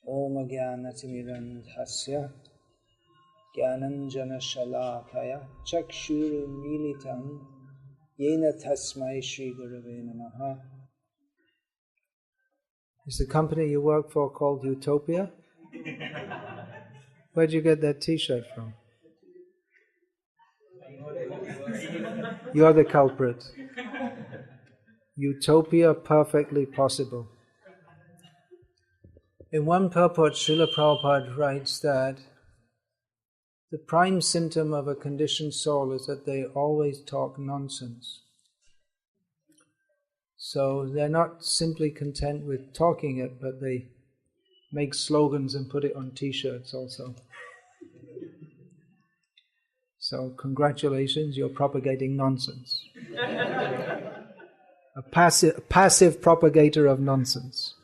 Om Jnanatimidandhasya Jnananjana Shalakaya Chakshuru Militam Yena Tasmai Shri Gurave Namaha. Is the company you work for called Utopia? Where'd you get that t-shirt from? You're the culprit. Utopia perfectly possible. In one purport, Srila Prabhupada writes that the prime symptom of a conditioned soul is that they always talk nonsense. So they're not simply content with talking it, but they make slogans and put it on t-shirts also. So congratulations, you're propagating nonsense. A passive propagator of nonsense.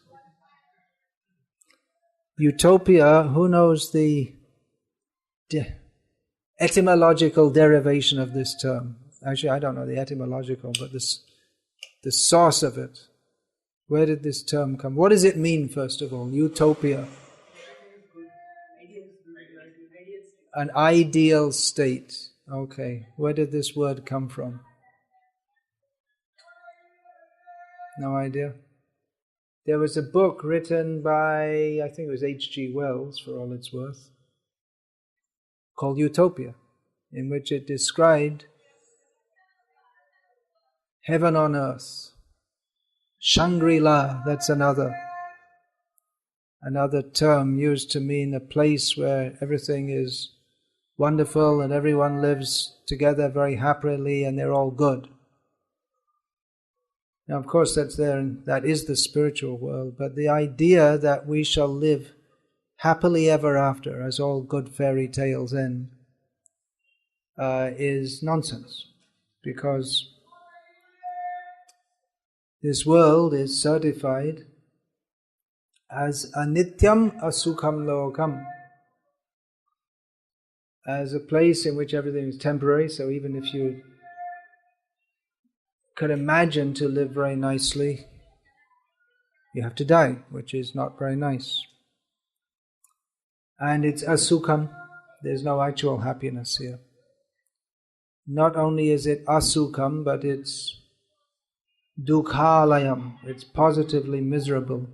Utopia, who knows the etymological derivation of this term? Actually, I don't know the etymological, but the source of it. Where did this term come? What does it mean, first of all? Utopia. An ideal state. Okay. Where did this word come from? No idea. There was a book written by, I think it was H.G. Wells, for all it's worth, called Utopia, in which it described heaven on earth. Shangri-La, that's another term used to mean a place where everything is wonderful and everyone lives together very happily and they're all good. Now, of course, that's there, and that is the spiritual world, but the idea that we shall live happily ever after, as all good fairy tales end, is nonsense, because this world is certified as anityam asukham lokam, as a place in which everything is temporary. So even if you could imagine to live very nicely, you have to die, which is not very nice. And it's asukham, there's no actual happiness here. Not only is it asukham, but it's dukhalayam, it's positively miserable.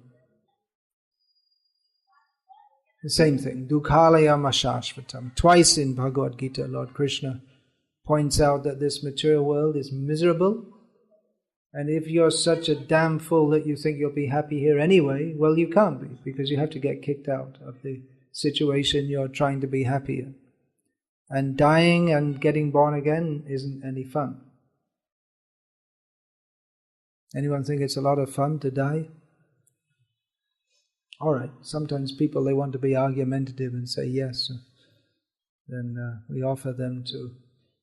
The same thing, dukhalayam ashashvatam. Twice in Bhagavad Gita, Lord Krishna points out that this material world is miserable. And if you're such a damn fool that you think you'll be happy here anyway, well, you can't be, because you have to get kicked out of the situation you're trying to be happy in. And dying and getting born again isn't any fun. Anyone think it's a lot of fun to die? Alright, sometimes people, they want to be argumentative and say yes. Then we offer them to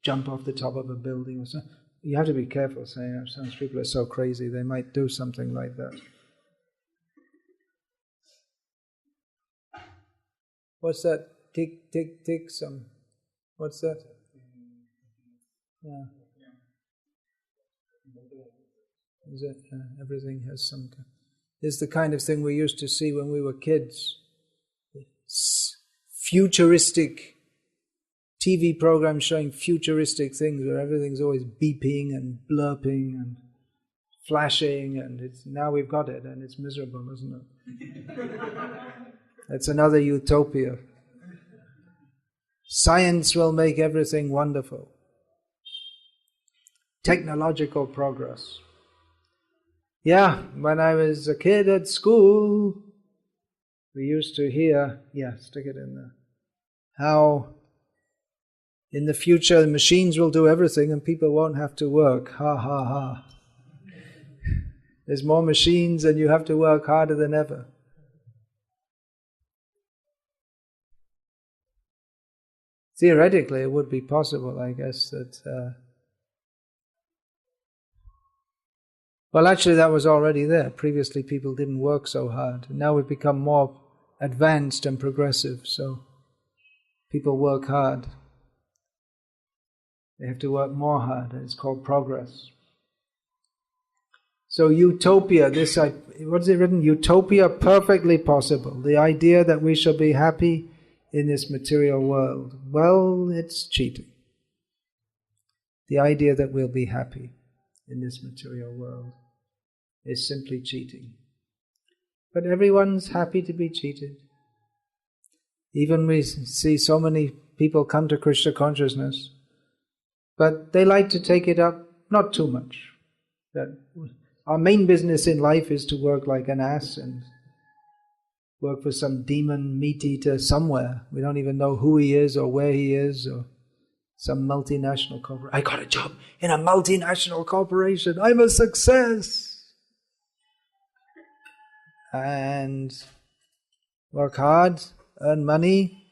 jump off the top of a building or something. You have to be careful saying that. Some people are so crazy, they might do something like that. What's that? Tick, tick, tick, what's that? Yeah. Is it? Everything has some kind. This is the kind of thing we used to see when we were kids. Futuristic TV programs showing futuristic things where everything's always beeping and blurping and flashing, and now we've got it and it's miserable, isn't it? It's another utopia. Science will make everything wonderful. Technological progress. Yeah, when I was a kid at school, we used to hear, stick it in there, how in the future the machines will do everything and people won't have to work. Ha ha ha. There's more machines and you have to work harder than ever. Theoretically, it would be possible, I guess, that... Well, actually, that was already there. Previously, people didn't work so hard. Now we've become more advanced and progressive, so people work hard. They have to work more hard, and it's called progress. So utopia, what is it written? Utopia perfectly possible. The idea that we shall be happy in this material world. Well, it's cheating. The idea that we'll be happy in this material world is simply cheating. But everyone's happy to be cheated. Even we see so many people come to Krishna consciousness, but they like to take it up not too much. That our main business in life is to work like an ass and work for some demon meat eater somewhere. We don't even know who he is or where he is, or some multinational corporation. I got a job in a multinational corporation. I'm a success. And work hard, earn money,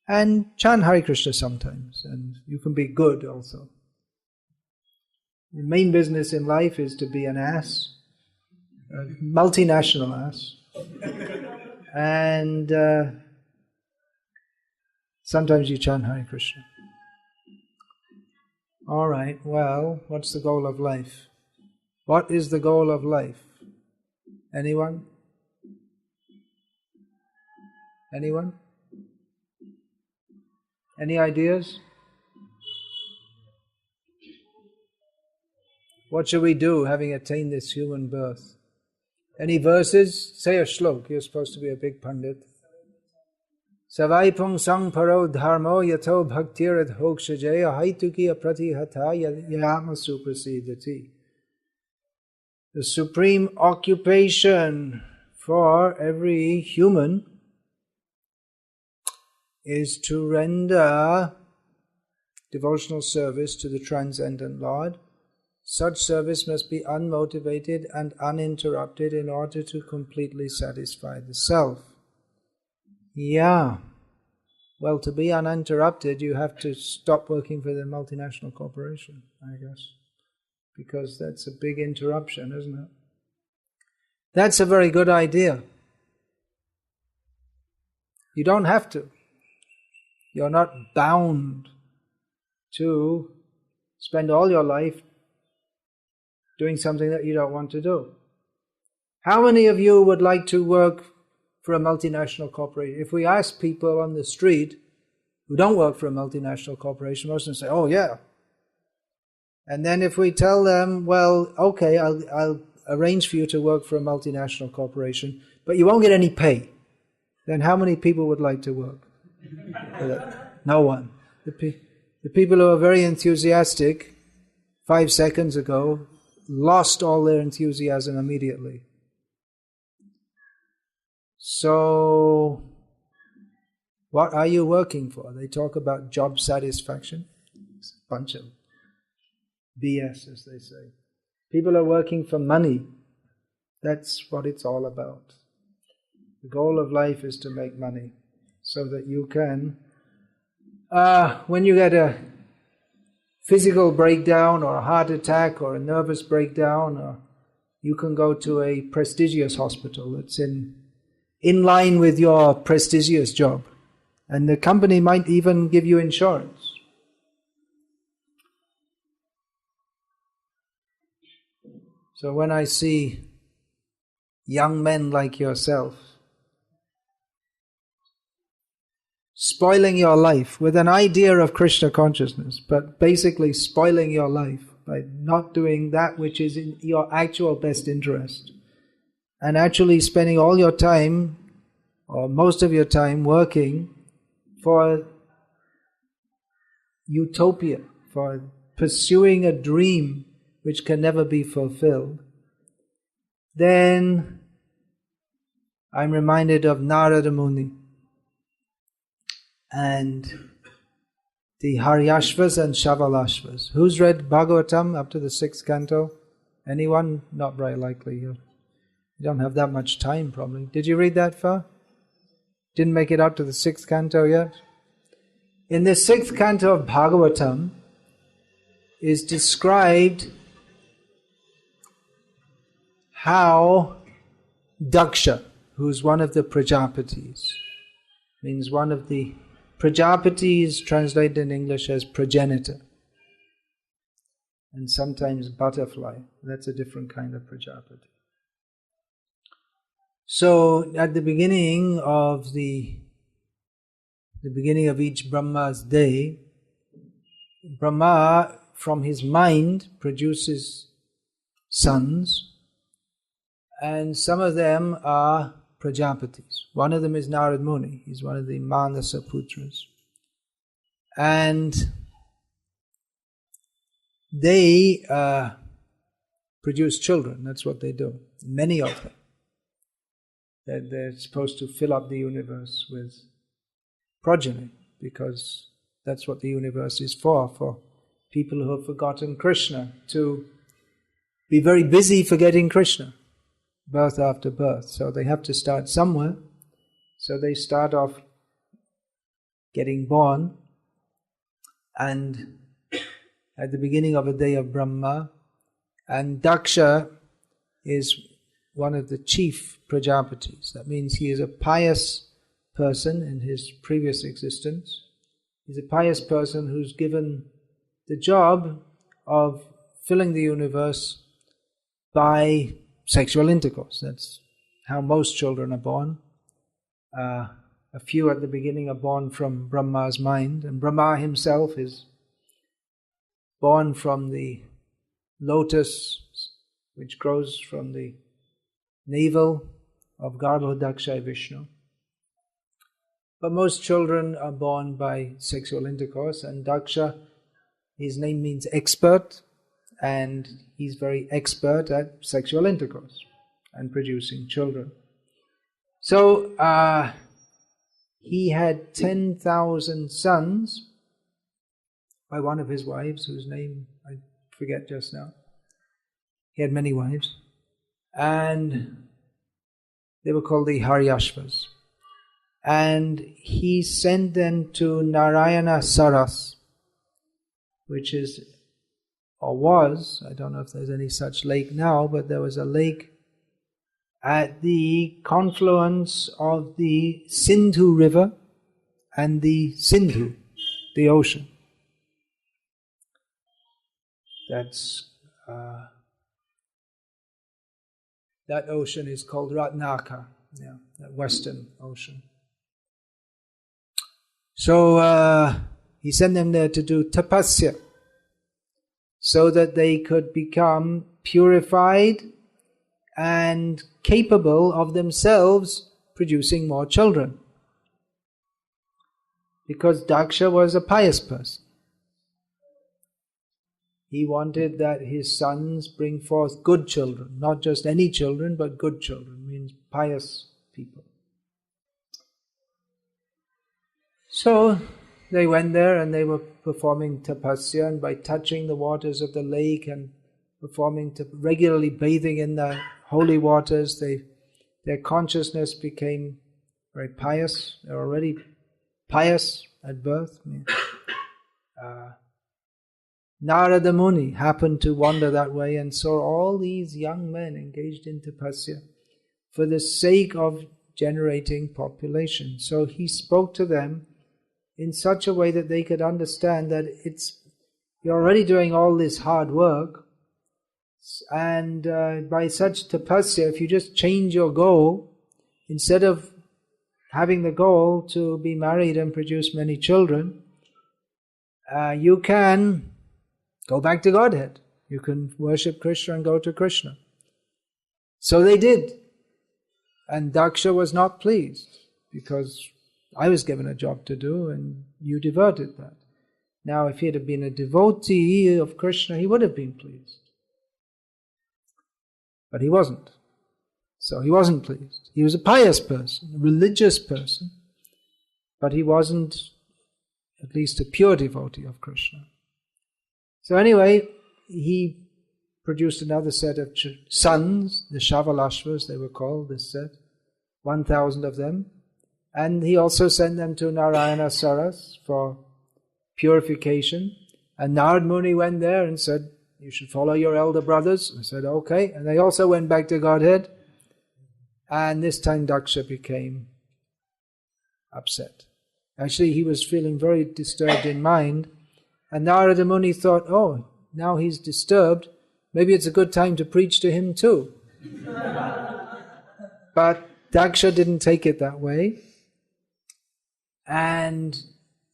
and chant Hare Krishna sometimes. And you can be good also. The main business in life is to be an ass, a multinational ass, and sometimes you chant Hare Krishna. All right, well, what's the goal of life? What is the goal of life? Anyone? Anyone? Any ideas? What shall we do having attained this human birth? Any verses? Say a shlok. You're supposed to be a big pandit. Savaipung sang paro dharmo yato bhaktirad hokshajaya haituki apratihata yama suprasidati. The supreme occupation for every human is to render devotional service to the Transcendent Lord. Such service must be unmotivated and uninterrupted in order to completely satisfy the self. Yeah. Well, to be uninterrupted, you have to stop working for the multinational corporation, I guess. Because that's a big interruption, isn't it? That's a very good idea. You don't have to. You're not bound to spend all your life doing something that you don't want to do. How many of you would like to work for a multinational corporation? If we ask people on the street who don't work for a multinational corporation, most of them say, oh yeah. And then if we tell them, well, okay, I'll arrange for you to work for a multinational corporation, but you won't get any pay, then how many people would like to work? No one. The people who are very enthusiastic 5 seconds ago lost all their enthusiasm immediately. So, what are you working for? They talk about job satisfaction. It's a bunch of BS, as they say. People are working for money. That's what it's all about. The goal of life is to make money so that you can, when you get a physical breakdown or a heart attack or a nervous breakdown, or you can go to a prestigious hospital that's in line with your prestigious job. And the company might even give you insurance. So when I see young men like yourself spoiling your life with an idea of Krishna consciousness, but basically spoiling your life by not doing that which is in your actual best interest, and actually spending all your time, or most of your time, working for utopia, for pursuing a dream which can never be fulfilled, then I'm reminded of Narada Muni and the Haryashvas and Shavalashvas. Who's read Bhagavatam up to the 6th canto? Anyone? Not very likely. You don't have that much time probably. Did you read that far? Didn't make it out to the 6th canto yet? In the 6th canto of Bhagavatam is described how Daksha, who's one of the Prajapatis, means one of the Prajapati is translated in English as progenitor. and sometimes butterfly. That's a different kind of Prajapati. So at the beginning of each Brahma's day, Brahma from his mind produces sons, and some of them are Prajapatis. One of them is Narad Muni. He's one of the Manasa Putras. And they produce children. That's what they do. Many of them. They're supposed to fill up the universe with progeny, because that's what the universe is for people who have forgotten Krishna, to be very busy forgetting Krishna, birth after birth. So they have to start somewhere. So they start off getting born, and at the beginning of a day of Brahma, and Daksha is one of the chief Prajapatis. That means he is a pious person in his previous existence. He's a pious person who's given the job of filling the universe by sexual intercourse. That's how most children are born. A few at the beginning are born from Brahma's mind, and Brahma himself is born from the lotus which grows from the navel of Garbhodaksha Vishnu. But most children are born by sexual intercourse, and Daksha, his name means expert, and he's very expert at sexual intercourse and producing children. So he had 10,000 sons by one of his wives, whose name I forget just now. He had many wives, and they were called the Haryashvas. And he sent them to Narayana Saras, which is, or was, I don't know if there's any such lake now, but there was a lake at the confluence of the Sindhu river and the Sindhu, the ocean. That's that ocean is called Ratnaka, that western ocean. So he sent them there to do tapasya, so that they could become purified and capable of themselves producing more children. Because Daksha was a pious person. He wanted that his sons bring forth good children, not just any children, but good children, means pious people. So they went there and they were performing tapasya, and by touching the waters of the lake and regularly bathing in the holy waters, their consciousness became very pious. They were already pious at birth. Narada Muni happened to wander that way and saw all these young men engaged in tapasya for the sake of generating population. So he spoke to them in such a way that they could understand that you're already doing all this hard work, and by such tapasya, if you just change your goal, instead of having the goal to be married and produce many children, you can go back to Godhead. You can worship Krishna and go to Krishna. So they did. And Daksha was not pleased, because I was given a job to do and you diverted that. Now, if he had been a devotee of Krishna, he would have been pleased. But he wasn't. So he wasn't pleased. He was a pious person, a religious person, but he wasn't at least a pure devotee of Krishna. So anyway, he produced another set of sons, the Shavalashvas they were called, this set, 1,000 of them. And he also sent them to Narayana Saras for purification. And Narad Muni went there and said, you should follow your elder brothers. I said, okay. And they also went back to Godhead. And this time Daksha became upset. Actually, he was feeling very disturbed in mind. And Narada Muni thought, oh, now he's disturbed, maybe it's a good time to preach to him too. But Daksha didn't take it that way. And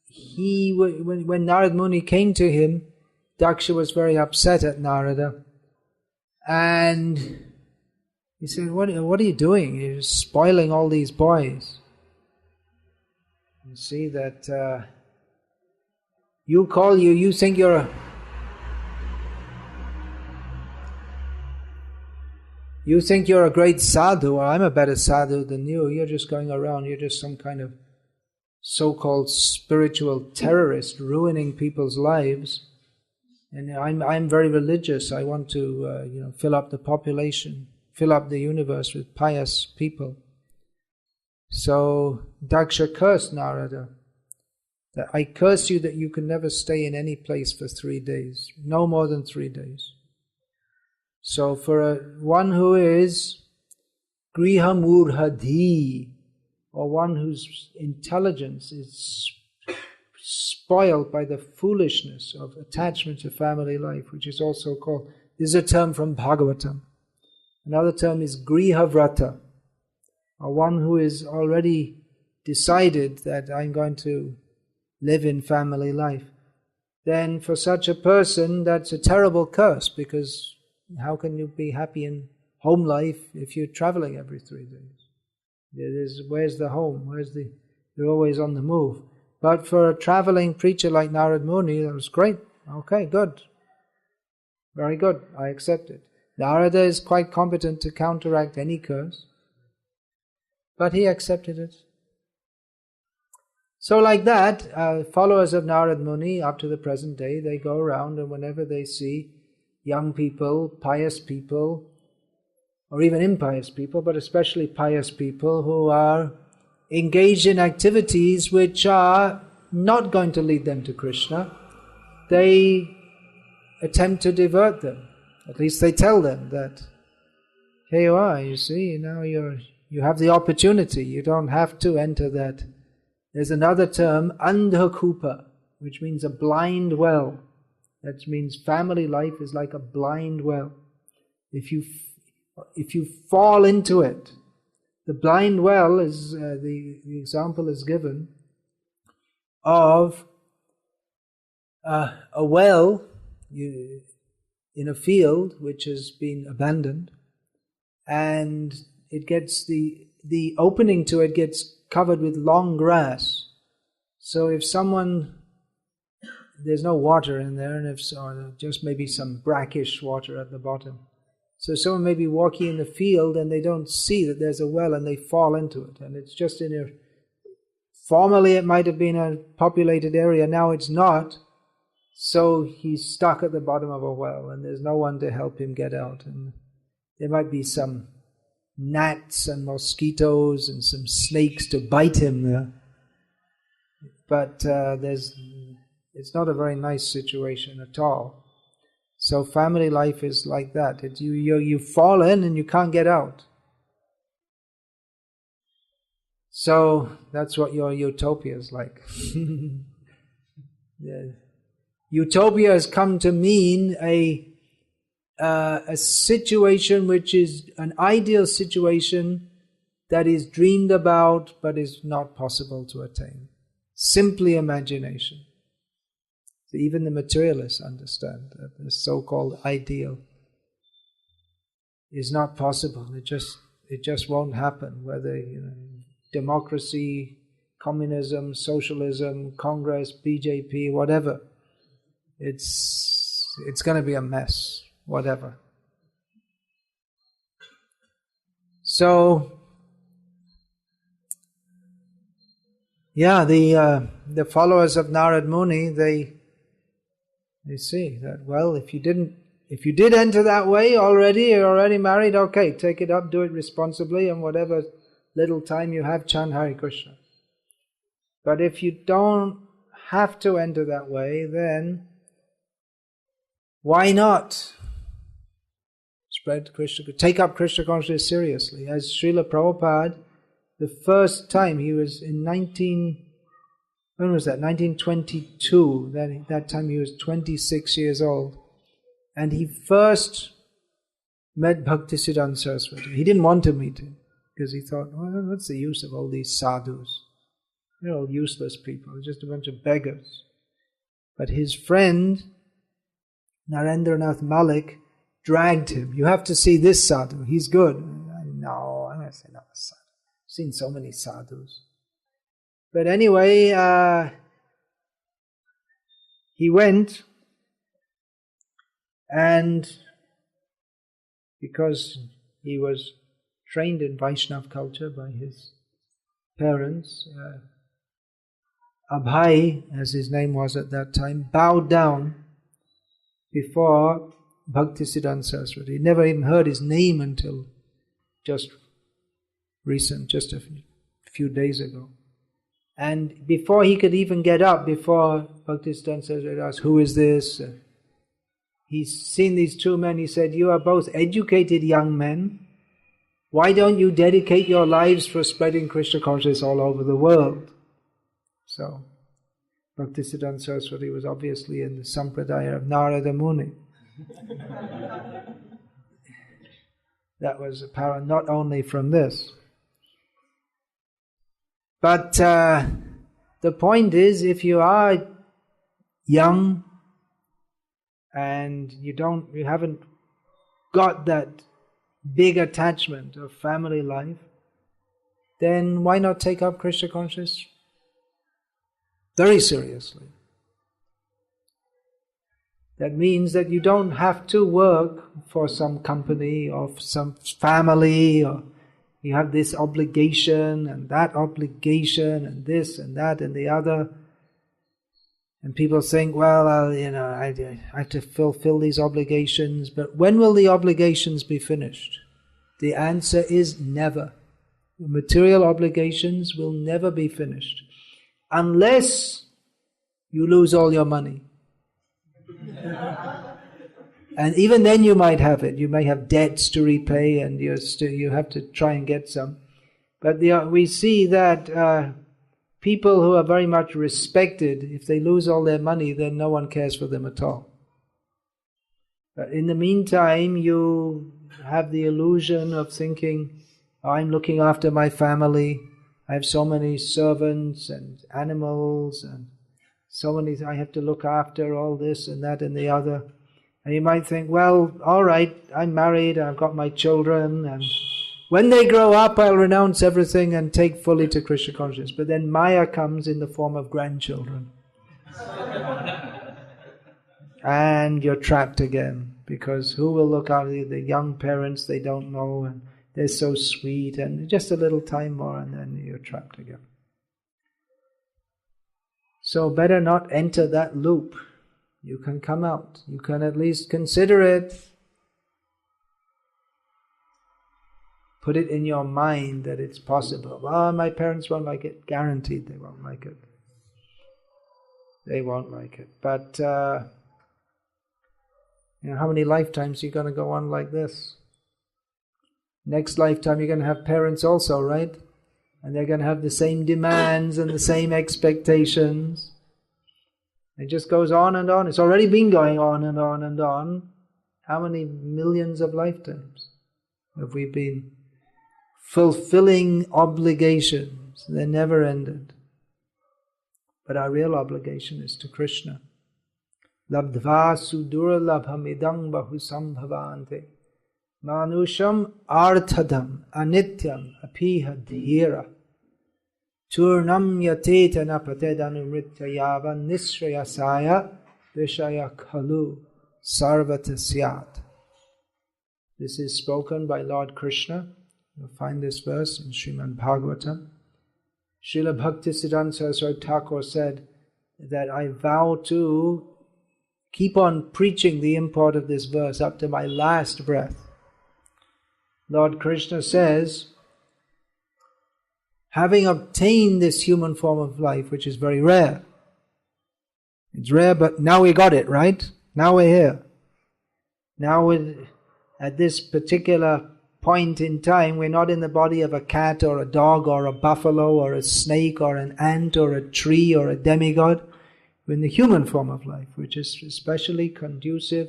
when Narad Muni came to him, Daksha was very upset at Narada. And he said, what are you doing? You're spoiling all these boys. You see that you think you're a great sadhu, or I'm a better sadhu than you. You're just going around, you're just some kind of so-called spiritual terrorist ruining people's lives. And I'm very religious. I want to fill up the population, fill up the universe with pious people. So Daksha cursed Narada, that I curse you that you can never stay in any place for 3 days, no more than 3 days. So for one who is grihamurhadhi, or one whose intelligence is spoiled by the foolishness of attachment to family life, which is also called, this is a term from Bhagavatam. Another term is grihavrata, or one who is already decided that I'm going to live in family life. Then for such a person, that's a terrible curse, because how can you be happy in home life if you're traveling every 3 days? Where's the home? You're always on the move. But for a traveling preacher like Narad Muni, that was great. Okay, good. Very good. I accept it. Narada is quite competent to counteract any curse. But he accepted it. So like that, followers of Narad Muni up to the present day, they go around, and whenever they see young people, pious people, or even impious people, but especially pious people who are engaged in activities which are not going to lead them to Krishna, they attempt to divert them. At least they tell them that, here you are, you see, now you have the opportunity, you don't have to enter that. There's another term, andhakupa, which means a blind well. That means family life is like a blind well. If you fall into it, the blind well is, the example is given of a well in a field which has been abandoned, and it gets the opening to it gets covered with long grass. So if there's no water in there, and if so, just maybe some brackish water at the bottom. So someone may be walking in the field and they don't see that there's a well, and they fall into it. And it's just formerly it might have been a populated area, now it's not. So he's stuck at the bottom of a well, and there's no one to help him get out. And there might be some gnats and mosquitoes and some snakes to bite him there. But it's not a very nice situation at all. So family life is like that. You fall in and you can't get out. So that's what your utopia is like. Yeah. Utopia has come to mean a situation which is an ideal situation that is dreamed about but is not possible to attain. Simply imagination. So even the materialists understand that the so-called ideal is not possible. It just won't happen. Whether democracy, communism, socialism, Congress, BJP, whatever, it's going to be a mess. Whatever. So, yeah, the followers of Narad Muni, they see that, well, if you did enter that way already, you're already married, okay, take it up, do it responsibly, and whatever little time you have, chant Hare Krishna. But if you don't have to enter that way, then why not spread Krishna, take up Krishna consciousness seriously? As Srila Prabhupada, the first time he was in 1922, that time he was 26 years old. And he first met Bhaktisiddhanta Saraswati. He didn't want to meet him because he thought, well, what's the use of all these sadhus? They're all useless people, they're just a bunch of beggars. But his friend, Narendranath Malik, dragged him. You have to see this sadhu, he's good. No, I'm going to say not a sadhu. I've seen so many sadhus. But anyway, he went, and because he was trained in Vaishnav culture by his parents, Abhay, as his name was at that time, bowed down before Bhaktisiddhanta Saraswati. He never even heard his name until just a few days ago. And before he could even get up, before Bhaktisiddhanta Saraswati asked, who is this? He's seen these two men, he said, you are both educated young men. Why don't you dedicate your lives for spreading Krishna consciousness all over the world? So, Bhaktisiddhanta Saraswati was obviously in the sampradaya of Narada Muni. That was apparent not only from this. But the point is, if you are young and you haven't got that big attachment of family life, then why not take up Krishna consciousness very seriously? That means that you don't have to work for some company or some family, or you have this obligation and that obligation and this and that and the other. And people think, well, I have to fulfill these obligations, but when will the obligations be finished? The answer is never. Material obligations will never be finished unless you lose all your money. And even then you might have it. You may have debts to repay, and you have to try and get some. But we see that people who are very much respected, if they lose all their money, then no one cares for them at all. But in the meantime, you have the illusion of thinking, I'm looking after my family, I have so many servants and animals, and so many, I have to look after all this and that and the other. And you might think, well, all right, I'm married, I've got my children, and when they grow up, I'll renounce everything and take fully to Krishna consciousness. But then Maya comes in the form of grandchildren. And you're trapped again, because who will look after the young parents? They don't know, and they're so sweet, and just a little time more and then you're trapped again. So better not enter that loop. You can come out. You can at least consider it. Put it in your mind that it's possible. Well, my parents won't like it. Guaranteed they won't like it. They won't like it. But, how many lifetimes are you going to go on like this? Next lifetime you're going to have parents also, right? And they're going to have the same demands and the same expectations. It just goes on and on. It's already been going on and on and on. How many millions of lifetimes have we been fulfilling obligations? They never ended. But our real obligation is to Krishna. Labdva sudura labhamidang bahusambhavante manusham arthadam anityam apiha dhira Churnam yatetana patedanumritya yavan nishrayasaya vishaya khalu sarvata syat. This is spoken by Lord Krishna. You'll find this verse in Srimad Bhagavatam. Srila Bhaktisiddhanta Saraswati Thakur said that I vow to keep on preaching the import of this verse up to my last breath. Lord Krishna says, having obtained this human form of life, which is very rare. It's rare, but now we got it, right? Now we're here. Now at this particular point in time, we're not in the body of a cat or a dog or a buffalo or a snake or an ant or a tree or a demigod. We're in the human form of life, which is especially conducive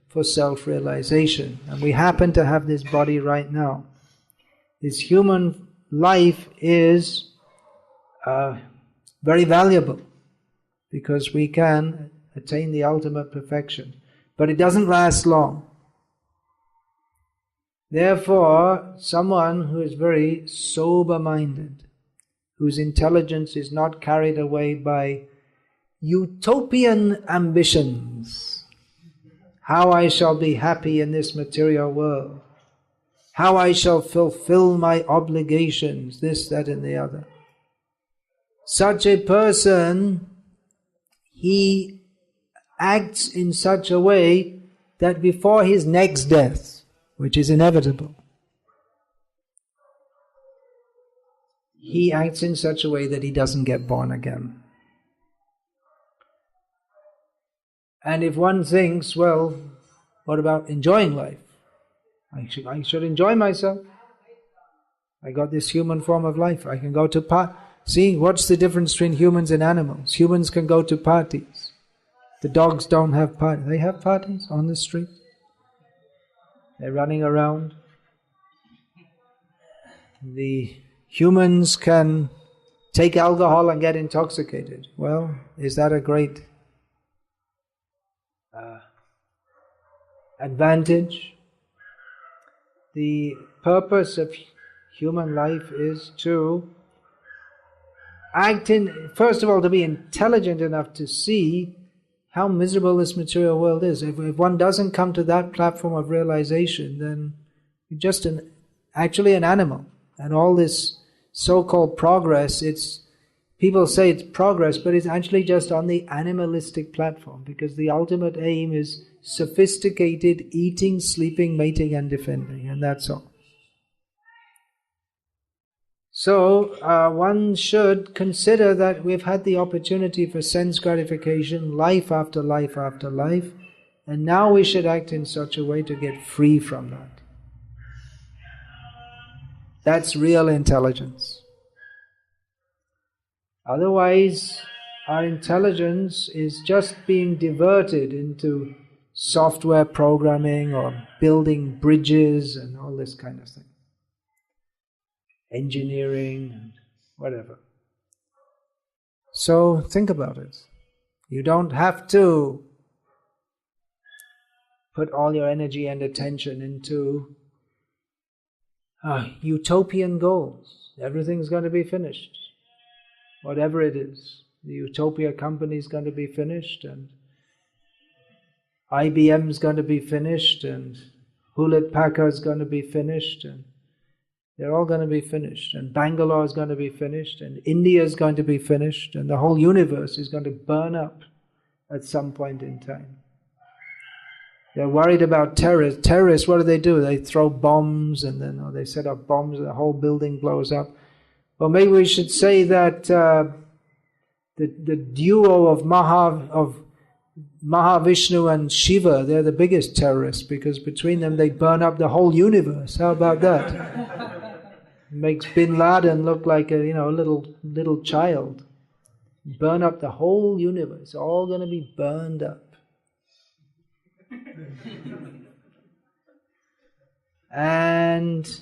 for self-realization. And we happen to have this body right now. This human life is very valuable because we can attain the ultimate perfection. But it doesn't last long. Therefore, someone who is very sober-minded, whose intelligence is not carried away by utopian ambitions, how I shall be happy in this material world, how I shall fulfill my obligations, this, that and the other. Such a person, he acts in such a way that before his next death, which is inevitable, he acts in such a way that he doesn't get born again. And if one thinks, well, what about enjoying life? I should enjoy myself. I got this human form of life. I can go to see, what's the difference between humans and animals? Humans can go to parties. The dogs don't have parties. They have parties on the street. They're running around. The humans can take alcohol and get intoxicated. Well, is that a great advantage? The purpose of human life is to act in, first of all, to be intelligent enough to see how miserable this material world is. If one doesn't come to that platform of realization, then you're just actually an animal. And all this so-called progress, people say it's progress, but it's actually just on the animalistic platform, because the ultimate aim is sophisticated eating, sleeping, mating and defending, and that's all. So one should consider that we've had the opportunity for sense gratification, life after life after life, and now we should act in such a way to get free from that. That's real intelligence. Otherwise, our intelligence is just being diverted into software programming or building bridges and all this kind of thing. Engineering and whatever. So think about it. You don't have to put all your energy and attention into utopian goals. Everything's going to be finished. Whatever it is. The Utopia company is going to be finished, and IBM's going to be finished, and Hewlett-Packard's going to be finished, and they're all going to be finished, and Bangalore is going to be finished, and India is going to be finished, and the whole universe is going to burn up at some point in time. They're worried about terrorists. Terrorists, what do? They throw bombs, and then they set up bombs, and the whole building blows up. Well, maybe we should say that the duo of Mahavishnu and Shiva, they're the biggest terrorists, because between them they burn up the whole universe. How about that? Makes Bin Laden look like a little child. Burn up the whole universe. It's all going to be burned up. And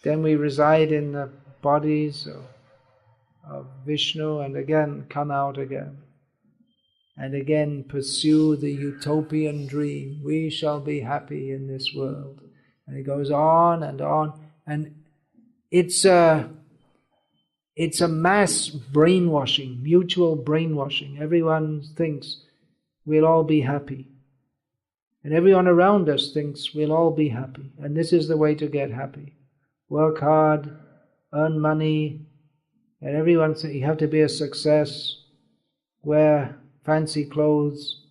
then we reside in the bodies of Vishnu, and again come out again. And again pursue the utopian dream. We shall be happy in this world. And it goes on. And it's a mass brainwashing, mutual brainwashing. Everyone thinks we'll all be happy. And everyone around us thinks we'll all be happy. And this is the way to get happy. Work hard, earn money, and everyone says you have to be a success, wear fancy clothes,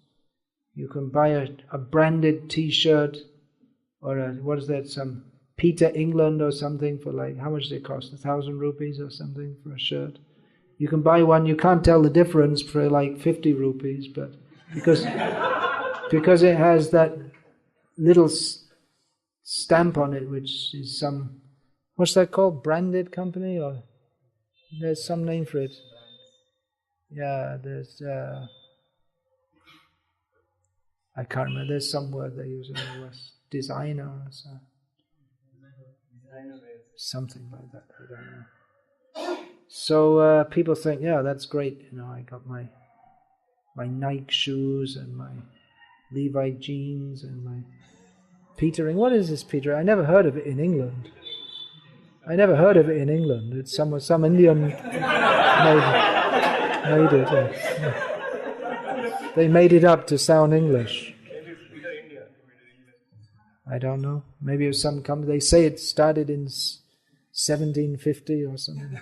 you can buy a branded t-shirt, or some Peter England or something for how much does it cost? 1,000 rupees or something for a shirt. You can buy one, you can't tell the difference for 50 rupees, but because it has that little stamp on it, which is some, what's that called? Branded company, or there's some name for it. Yeah, there's I can't remember, there's some word they use in the West. Designer or something like that, I don't know. So people think, yeah, that's great, I got my Nike shoes and my Levi jeans and my Petering. What is this Petering? I never heard of it in England. It's some Indian made it. Yeah. They made it up to sound English. I don't know. Maybe it was some company. They say it started in 1750 or something.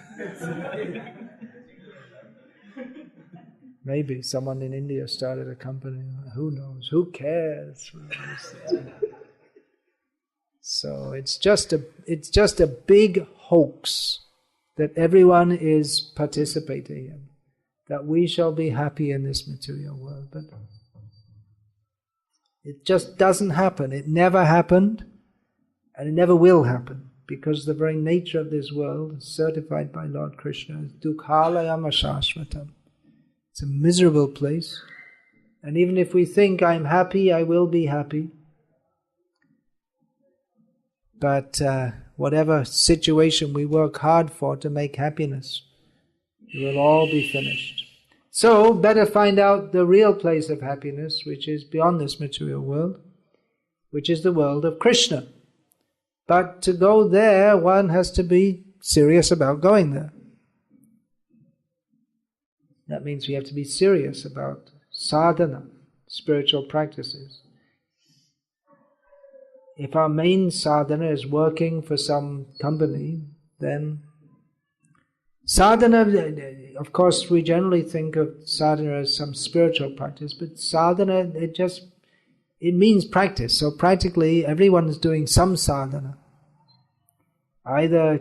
Maybe someone in India started a company. Who knows? Who cares? So it's just a big hoax that everyone is participating in, that we shall be happy in this material world. But it just doesn't happen. It never happened, and it never will happen, because the very nature of this world, certified by Lord Krishna, is dukhalayam ashashvatam. It's a miserable place. And even if we think, I'm happy, I will be happy, but whatever situation we work hard for to make happiness, it will all be finished. So, better find out the real place of happiness, which is beyond this material world, which is the world of Krishna. But to go there, one has to be serious about going there. That means we have to be serious about sadhana, spiritual practices. If our main sadhana is working for some company, then sadhana, of course we generally think of sadhana as some spiritual practice, but sadhana, it means practice. So practically everyone is doing some sadhana. Either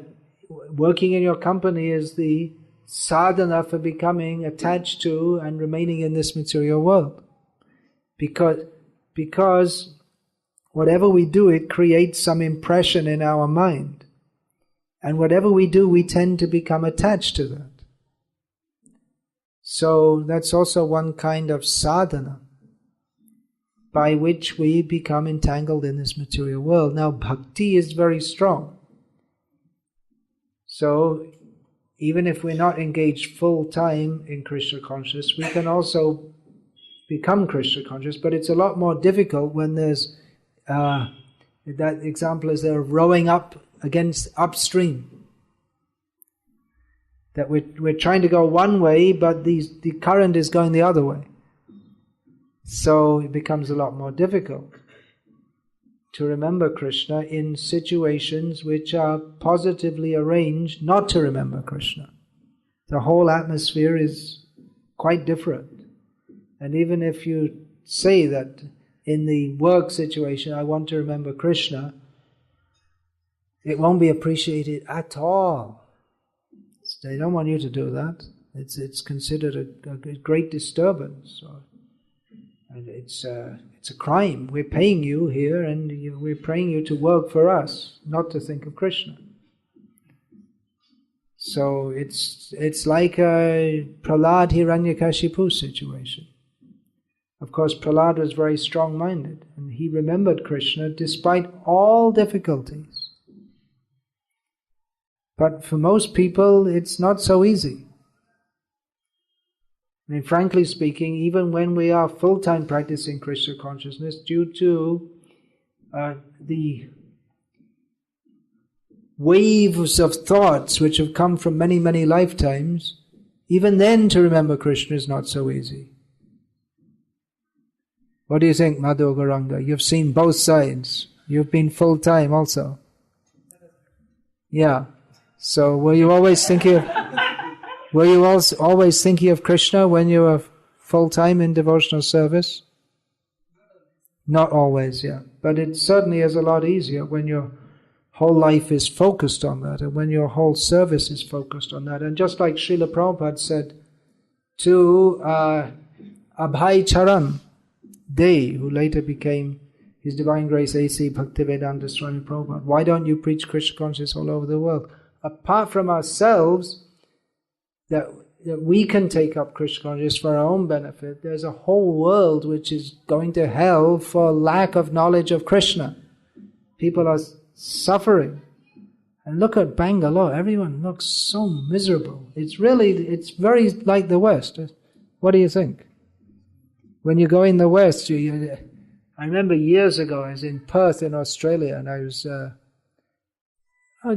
working in your company is the sadhana for becoming attached to and remaining in this material world. Because whatever we do, it creates some impression in our mind. And whatever we do, we tend to become attached to that. So that's also one kind of sadhana by which we become entangled in this material world. Now, bhakti is very strong. So, even if we're not engaged full time in Krishna consciousness, we can also become Krishna conscious, but it's a lot more difficult when there's, that example is they're rowing up against upstream. That we're trying to go one way, but the current is going the other way. So it becomes a lot more difficult to remember Krishna in situations which are positively arranged not to remember Krishna. The whole atmosphere is quite different. And even if you say that in the work situation, I want to remember Krishna, it won't be appreciated at all. They don't want you to do that. It's considered a great disturbance. And it's a crime. We're paying you here and we're praying you to work for us, not to think of Krishna. So it's like a Prahlad Hiranyakashipu situation. Of course, Prahlad was very strong-minded and he remembered Krishna despite all difficulties. But for most people, it's not so easy. I mean, frankly speaking, even when we are full-time practicing Krishna consciousness, due to the waves of thoughts which have come from many, many lifetimes, even then to remember Krishna is not so easy. What do you think, Madhu Gauranga? You've seen both sides. You've been full-time also. Yeah. So were you always thinking of Krishna when you were full-time in devotional service? Not always, yeah. But it certainly is a lot easier when your whole life is focused on that and when your whole service is focused on that. And just like Srila Prabhupada said to Abhay Charan Dey, who later became His Divine Grace A.C. Bhaktivedanta Swami Prabhupada, why don't you preach Krishna consciousness all over the world? Apart from ourselves, that that we can take up Krishna consciousness for our own benefit. There's a whole world which is going to hell for lack of knowledge of Krishna. People are suffering. And look at Bangalore, everyone looks so miserable. It's very like the West. What do you think? When you go in the West, I remember years ago I was in Perth in Australia, and I was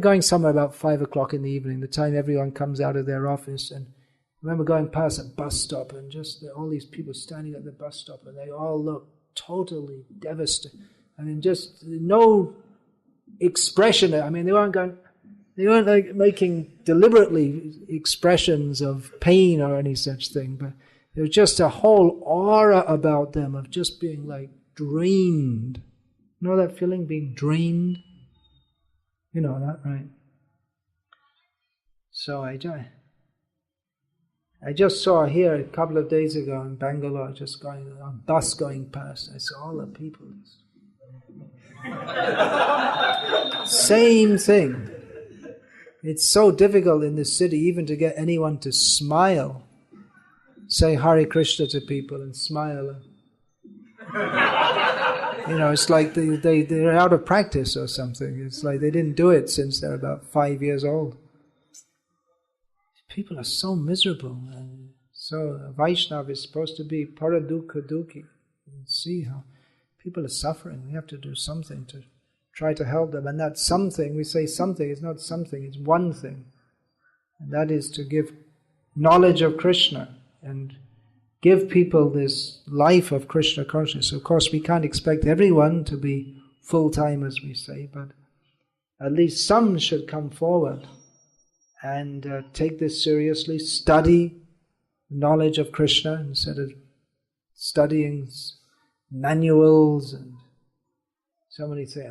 going somewhere about 5 o'clock in the evening, the time everyone comes out of their office, and I remember going past a bus stop and just all these people standing at the bus stop, and they all look totally devastated. I mean, just no expression. I mean, they weren't like making deliberately expressions of pain or any such thing, but there was just a whole aura about them of just being like drained. You know that feeling, being drained? You know that, right? So I just saw here a couple of days ago in Bangalore, just going on bus going past. I saw all the people. Same thing. It's so difficult in this city even to get anyone to smile. Say Hare Krishna to people and smile. You know, it's like they're out of practice or something. It's like they didn't do it since they're about 5 years old. People are so miserable. And so Vaishnava is supposed to be paradukha dukhi. See how people are suffering. We have to do something to try to help them. And that something, we say something, it's not something, it's one thing. And that is to give knowledge of Krishna and give people this life of Krishna consciousness. Of course, we can't expect everyone to be full-time, as we say, but at least some should come forward and take this seriously, study knowledge of Krishna instead of studying manuals and so many things,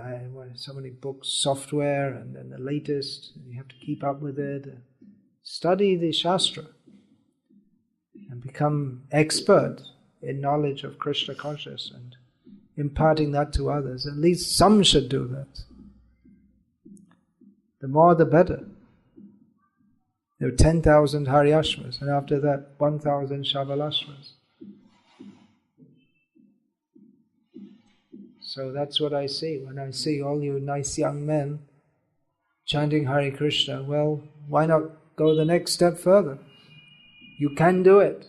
so many books, software, and then the latest. You have to keep up with it. Study the Shastra and become expert in knowledge of Krishna consciousness and imparting that to others. At least some should do that. The more the better. There are 10,000 Haryashvas, and after that 1,000 Shabalashvas. So that's what I see. When I see all you nice young men chanting Hare Krishna, well, why not go the next step further? You can do it.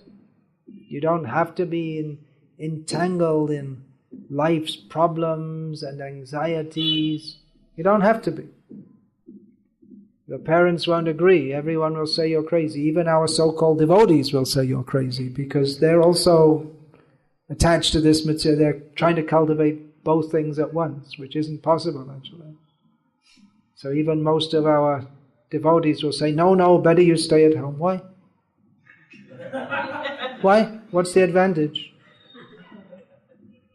You don't have to be entangled in life's problems and anxieties. You don't have to be. Your parents won't agree. Everyone will say you're crazy. Even our so-called devotees will say you're crazy because they're also attached to this material. They're trying to cultivate both things at once, which isn't possible actually. So even most of our devotees will say, no, better you stay at home. Why? Why? What's the advantage?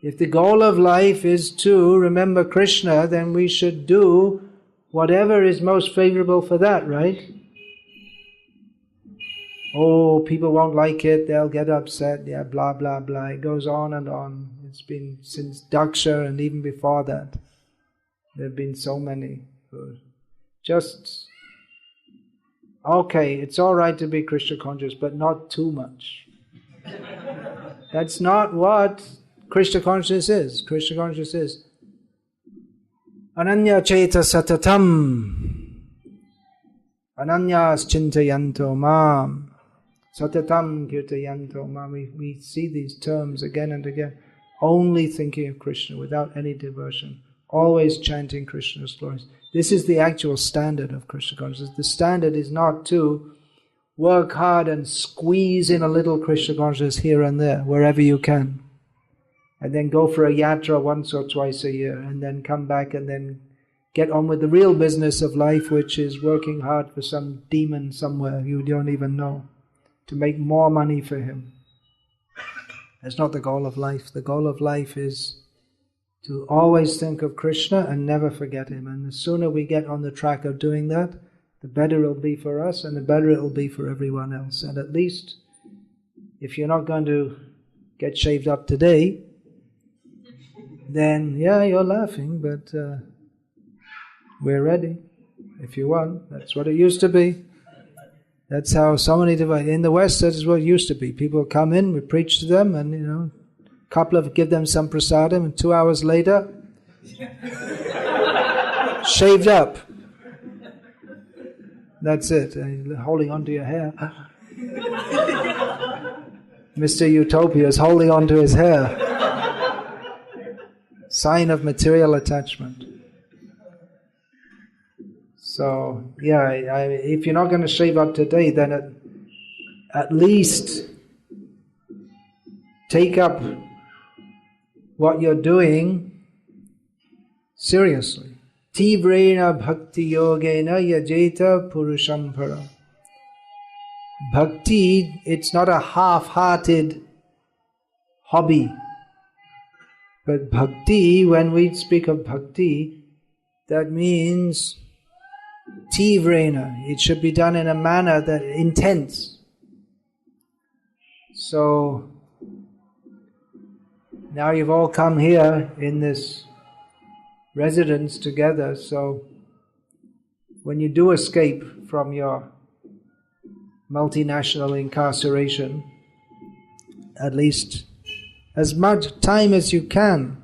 If the goal of life is to remember Krishna, then we should do whatever is most favorable for that, right? Oh, people won't like it, they'll get upset, yeah, blah, blah, blah. It goes on and on. It's been since Daksha and even before that. There have been so many who just, okay, it's all right to be Krishna conscious, but not too much. That's not what Krishna consciousness is. Krishna consciousness is Ananya Cheta Satatam Ananyas Chintayanto Mam Satatam Kirtayanto Mam. We see these terms again and again. Only thinking of Krishna without any diversion. Always chanting Krishna's glories. This is the actual standard of Krishna consciousness. The standard is not to work hard and squeeze in a little Krishna consciousness here and there, wherever you can. And then go for a yatra once or twice a year, and then come back and then get on with the real business of life, which is working hard for some demon somewhere you don't even know, to make more money for him. That's not the goal of life. The goal of life is to always think of Krishna and never forget him. And the sooner we get on the track of doing that, the better it'll be for us and the better it'll be for everyone else. And at least, if you're not going to get shaved up today, then yeah, you're laughing, but we're ready. If you want, that's what it used to be. That's how so many in the West. That is what it used to be. People come in, we preach to them, and give them some prasadam, and 2 hours later, shaved up. That's it. And you're holding on to your hair. Mr. Utopia is holding on to his hair. Sign of material attachment. So, if you're not going to shave up today, then at least take up what you're doing seriously. Tivrena bhakti yogena yajeta purusham para. Bhakti, it's not a half-hearted hobby. But bhakti, when we speak of bhakti, that means tivrena. It should be done in a manner that intense. So now you've all come here in this residence together, so when you do escape from your multinational incarceration, at least as much time as you can,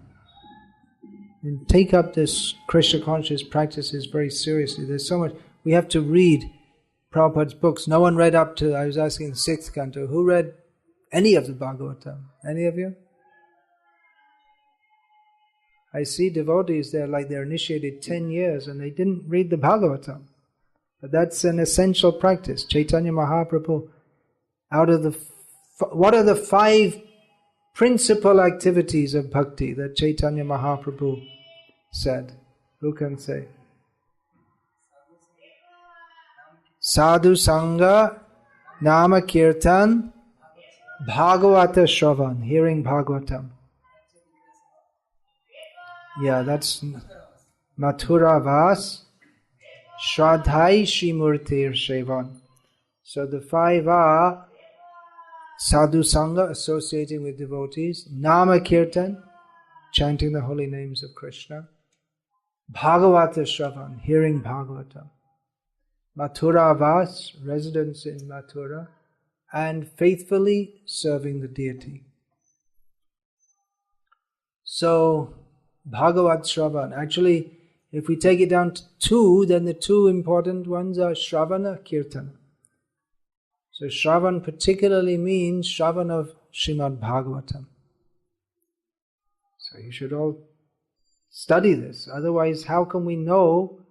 and take up this Krishna conscious practices very seriously. There's so much. We have to read Prabhupada's books. No one read up to, I was asking the 6th canto, who read any of the Bhagavatam? Any of you? I see devotees, they're initiated 10 years and they didn't read the Bhagavatam. But that's an essential practice. Chaitanya Mahaprabhu, what are the 5 principal activities of bhakti that Chaitanya Mahaprabhu said? Who can say? Sadhu Sangha, Nama Kirtan, Bhagavata Shravan, hearing Bhagavatam. Yeah, that's Mathura Vas, Shraddhai Shrimurtir Shevan. So the 5 are Sadhu Sangha, associating with devotees, Nama Kirtan, chanting the holy names of Krishna, Bhagavata Shravan, hearing Bhagavatam, Mathura Vas, residence in Mathura, and faithfully serving the deity. So, Bhagavat Shravan. Actually, if we take it down to 2, then the 2 important ones are Shravana, Kirtana. So Shravan particularly means Shravan of Srimad Bhagavatam. So you should all study this. Otherwise, how can we know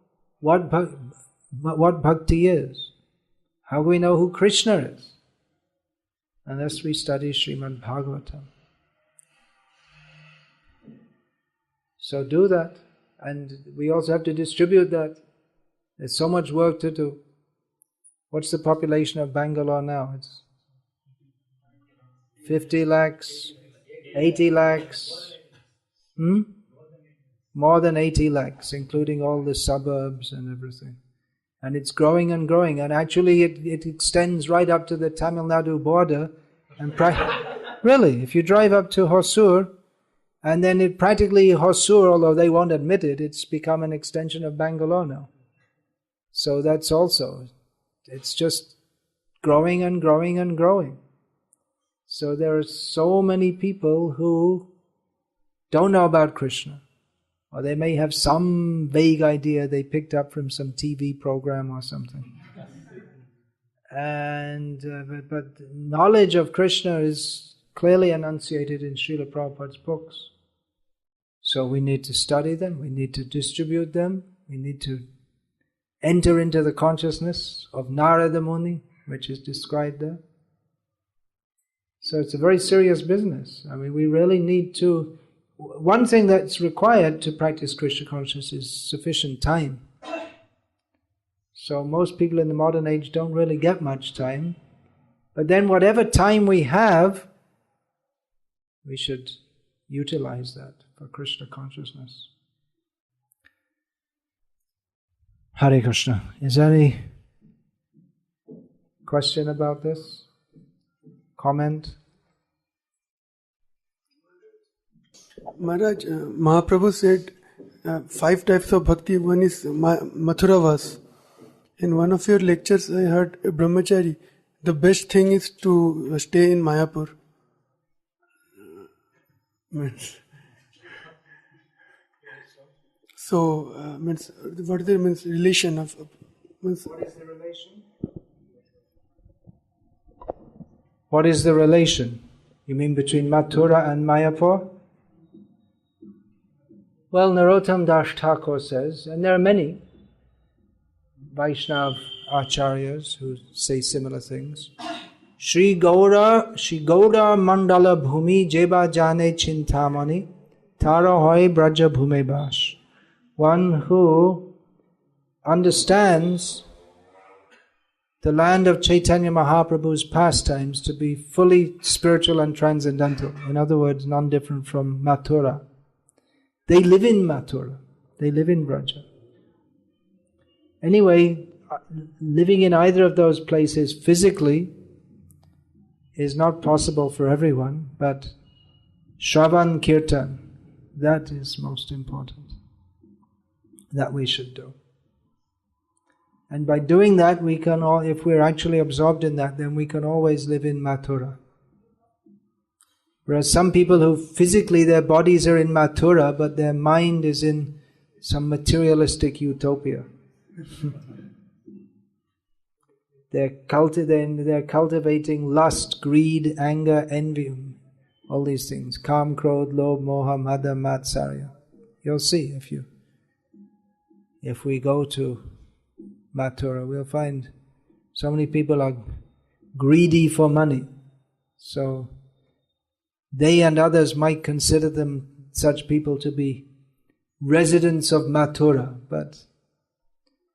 what bhakti is? How do we know who Krishna is? Unless we study Srimad Bhagavatam. So do that. And we also have to distribute that. There's so much work to do. What's the population of Bangalore now? It's 50 lakhs, 80 lakhs. More than 80 lakhs, including all the suburbs and everything. And it's growing and growing. And actually it extends right up to the Tamil Nadu border. And really, if you drive up to Hosur, and then it practically Hosur, although they won't admit it, it's become an extension of Bangalore now. So that's also, it's just growing and growing and growing. So there are so many people who don't know about Krishna. Or they may have some vague idea they picked up from some TV program or something. And but knowledge of Krishna is clearly enunciated in Srila Prabhupada's books. So we need to study them, we need to distribute them, we need to enter into the consciousness of Narada Muni, which is described there. So it's a very serious business. I mean, we really need to... One thing that's required to practice Krishna consciousness is sufficient time. So most people in the modern age don't really get much time. But then whatever time we have, we should utilize that for Krishna consciousness. Hare Krishna. Is there any question about this? Comment? Maharaj, Mahaprabhu said 5 types of bhakti. One is Mathura Vas. In one of your lectures, I heard Brahmachari, the best thing is to stay in Mayapur. Means, so, means, what is the means relation of? Means, What is the relation? What is the relation? You mean between Mathura and Mayapur? Well, Narottam Das Thakur says, and there are many Vaishnav acharyas who say similar things. Shri Gaura Mandala Bhumi Jeba Jane Chintamani Tara Hoy Braja Bhume Bash. One who understands the land of Chaitanya Mahaprabhu's pastimes to be fully spiritual and transcendental. In other words, none different from Mathura. They live in Mathura. They live in Braja. Anyway, living in either of those places physically is not possible for everyone, but Shravan Kirtan, that is most important. That we should do. And by doing that, we can all, if we're actually absorbed in that, then we can always live in Mathura. Whereas some people who physically their bodies are in Mathura, but their mind is in some materialistic utopia. They're cultivating lust, greed, anger, envy, all these things. Kam, Krodh, Lobh, Moha, Mada, Matsarya. You'll see if we go to Mathura, we'll find so many people are greedy for money. So they and others might consider them, such people, to be residents of Mathura, but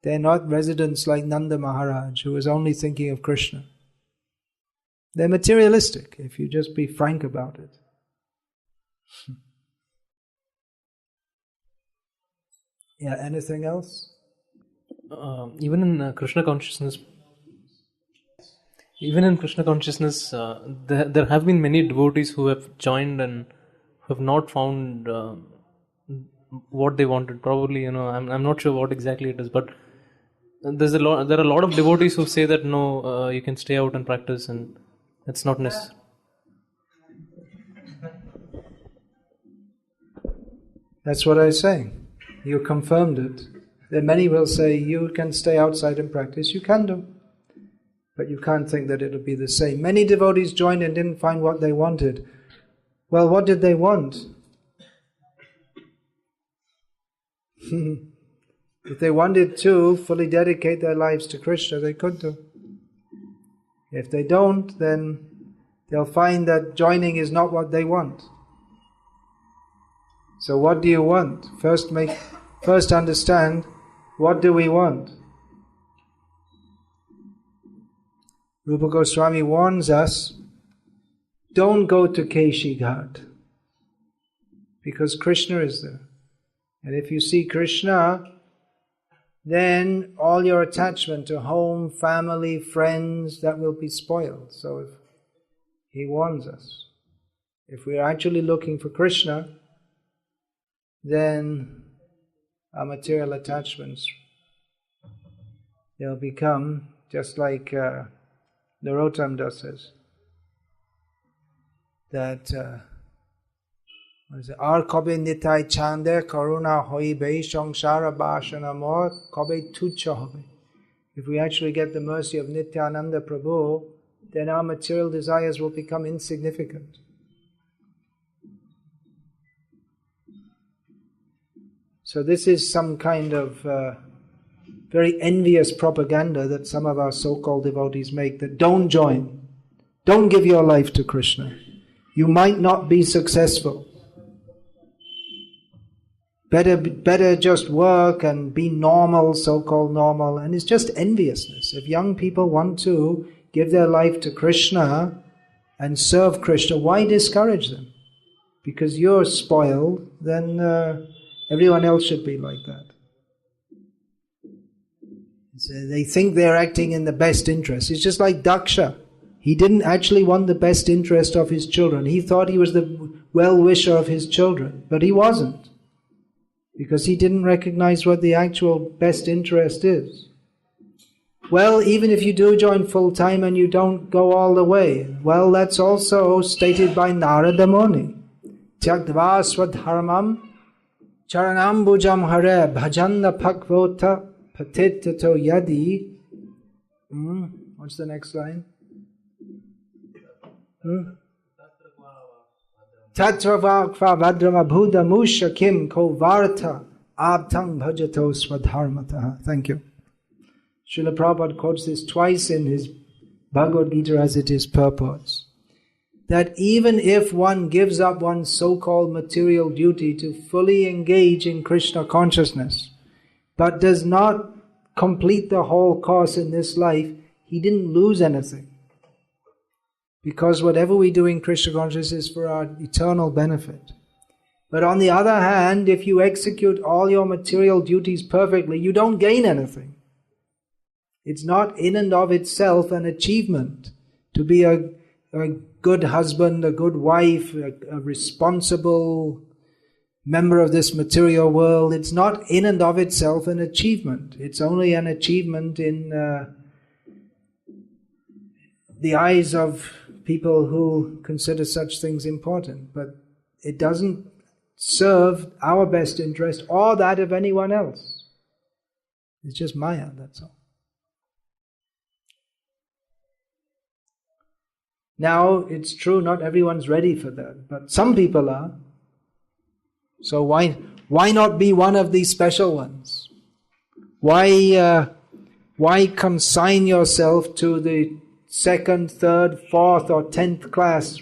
they're not residents like Nanda Maharaj, who was only thinking of Krishna. They're materialistic, if you just be frank about it. Yeah, anything else? Even in Krishna consciousness, there have been many devotees who have joined and who have not found what they wanted. Probably, I'm not sure what exactly it is, but there are a lot of devotees who say that no, you can stay out and practice, and it's not necessary. That's what I was saying. You confirmed it. Then many will say, you can stay outside and practice. You can do. But you can't think that it'll be the same. Many devotees joined and didn't find what they wanted. Well, what did they want? If they wanted to fully dedicate their lives to Krishna, they could do. If they don't, then they'll find that joining is not what they want. So what do you want? First understand, what do we want? Rupa Goswami warns us, don't go to Keshi Ghat, because Krishna is there. And if you see Krishna, then all your attachment to home, family, friends, that will be spoiled. So he warns us. If we are actually looking for Krishna, then our material attachments, they'll become just like Narottam Das says, that Ar kobe nitai chande karuna hoibe samsara bashana mor kobe tuchha hobe. If we actually get the mercy of Nityananda Prabhu, then our material desires will become insignificant. So this is some kind of very envious propaganda that some of our so-called devotees make, that don't join, don't give your life to Krishna. You might not be successful. Better just work and be normal, so-called normal. And it's just enviousness. If young people want to give their life to Krishna and serve Krishna, why discourage them? Because you're spoiled, then everyone else should be like that. So they think they're acting in the best interest. It's just like Daksha. He didn't actually want the best interest of his children. He thought he was the well-wisher of his children, but he wasn't. Because he didn't recognize what the actual best interest is. Well, even if you do join full time and you don't go all the way, well, that's also stated by Narada Muni. Tyaktva swadharmam charanambujam hare bhajanna pakvota patitato yadi. What's the next line? Tatrava vadrama bhuda musha kim ko varta abtang bhajato swadharmataha. Thank you. Srila Prabhupada quotes this twice in his Bhagavad Gita as it is purports. That even if one gives up one's so-called material duty to fully engage in Krishna consciousness, but does not complete the whole course in this life, he didn't lose anything. Because whatever we do in Krishna consciousness is for our eternal benefit. But on the other hand, if you execute all your material duties perfectly, you don't gain anything. It's not in and of itself an achievement to be a good husband, a good wife, a responsible member of this material world. It's not in and of itself an achievement. It's only an achievement in the eyes of people who consider such things important. But it doesn't serve our best interest or that of anyone else. It's just Maya, that's all. Now, it's true, not everyone's ready for that, but some people are. So why not be one of these special ones? Why consign yourself to the 2nd, 3rd, 4th or 10th class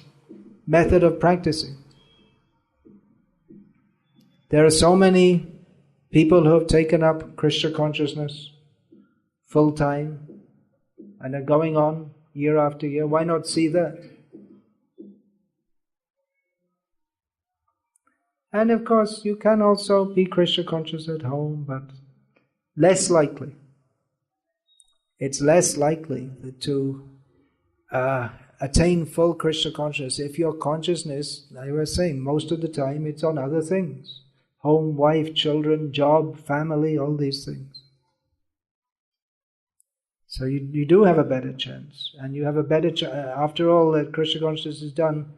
method of practicing? There are so many people who have taken up Krishna consciousness full time and are going on year after year. Why not see that? And of course, you can also be Krishna conscious at home, but less likely. It's less likely to attain full Krishna consciousness if your consciousness, I was saying, most of the time it's on other things. Home, wife, children, job, family, all these things. So you do have a better chance, and you have a better after all, that Krishna consciousness is done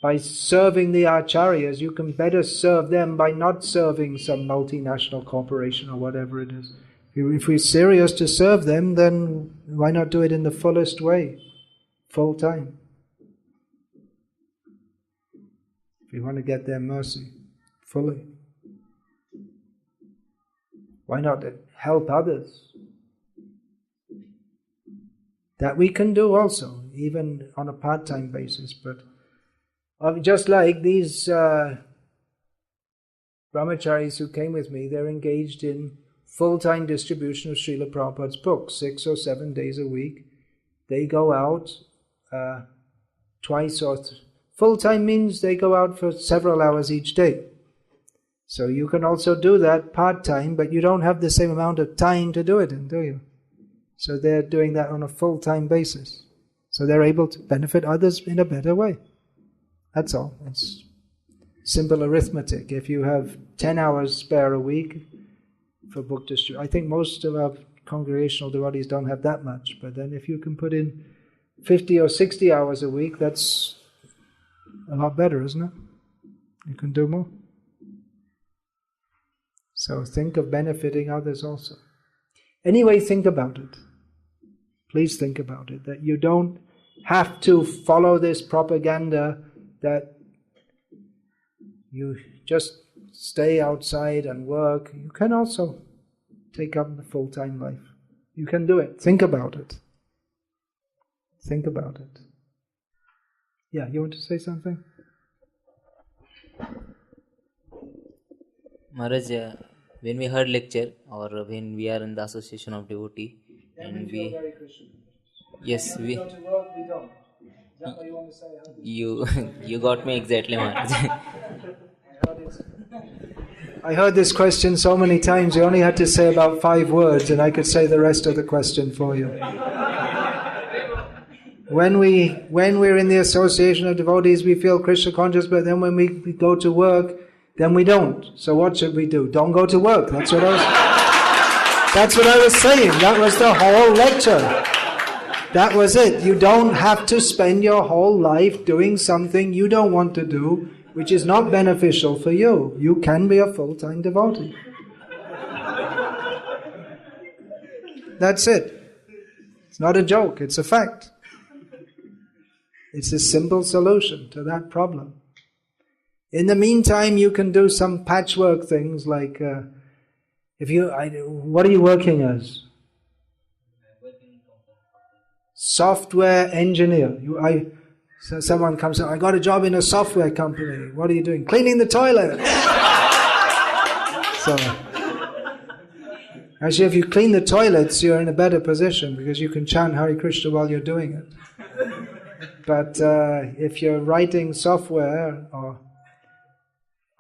by serving the acharyas. You can better serve them by not serving some multinational corporation or whatever it is. If we're serious to serve them, then why not do it in the fullest way, full time? If we want to get their mercy fully, why not help others? That we can do also, even on a part-time basis. But just like these brahmacharis who came with me, they're engaged in full-time distribution of Srila Prabhupada's books, 6 or 7 days a week. They go out twice or full-time means they go out for several hours each day. So you can also do that part-time, but you don't have the same amount of time to do it in, do you? So they're doing that on a full-time basis. So they're able to benefit others in a better way. That's all. It's simple arithmetic. If you have 10 hours spare a week for book distribution, I think most of our congregational devotees don't have that much. But then if you can put in 50 or 60 hours a week, that's a lot better, isn't it? You can do more. So think of benefiting others also. Anyway, think about it. Please think about it, that you don't have to follow this propaganda that you just stay outside and work. You can also take up the full-time life. You can do it. Think about it. Think about it. Yeah, you want to say something? Maharaj, when we heard lecture or when we are in the association of devotee, and we very Christian. yes we Go to work, we don't. Is that what you want to say? you got me exactly, Maharaj. I heard this question so many times, you only had to say about 5 words and I could say the rest of the question for you. When we're in the association of devotees, we feel Krishna conscious, but then when we go to work, then we don't. So what should we do? Don't go to work. That's what I was... That's what I was saying. That was the whole lecture. That was it. You don't have to spend your whole life doing something you don't want to do, which is not beneficial for you. You can be a full-time devotee. That's it. It's not a joke, it's a fact. It's a simple solution to that problem. In the meantime, you can do some patchwork things like, what are you working as? Software engineer. So someone comes up, I got a job in a software company. What are you doing? Cleaning the toilet. So, actually, if you clean the toilets, you're in a better position because you can chant Hare Krishna while you're doing it. But if you're writing software or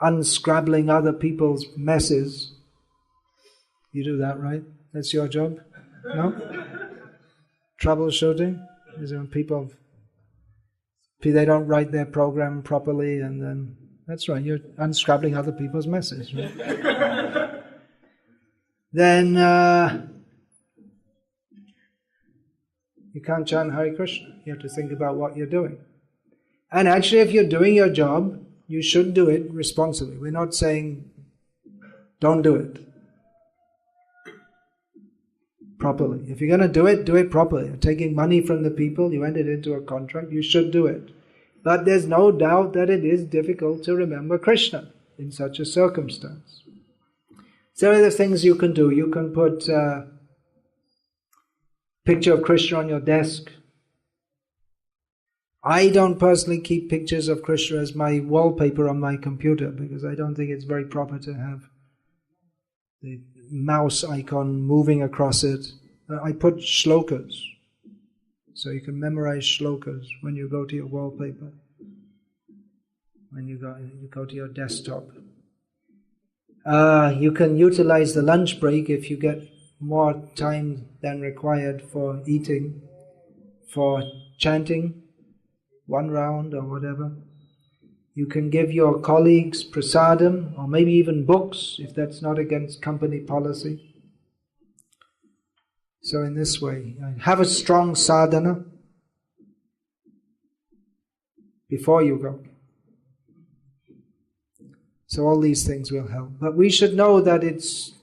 unscrabbling other people's messes, you do that, right? That's your job? No? Troubleshooting is when people, they don't write their program properly, and then, that's right, you're unscrabbling other people's messes, right? Then you can't chant Hare Krishna. You have to think about what you're doing. And actually, if you're doing your job, you should do it responsibly. We're not saying don't do it properly. If you're going to do it properly. You're taking money from the people, you entered into a contract, you should do it. But there's no doubt that it is difficult to remember Krishna in such a circumstance. So there are the things you can do. You can put a picture of Krishna on your desk. I don't personally keep pictures of Krishna as my wallpaper on my computer because I don't think it's very proper to have the mouse icon moving across it. I put shlokas, so you can memorize shlokas when you go to your wallpaper, when you go to your desktop. You can utilize the lunch break if you get more time than required for eating, for chanting, one round or whatever. You can give your colleagues prasadam or maybe even books if that's not against company policy. So in this way, have a strong sadhana before you go. So all these things will help. But we should know that it's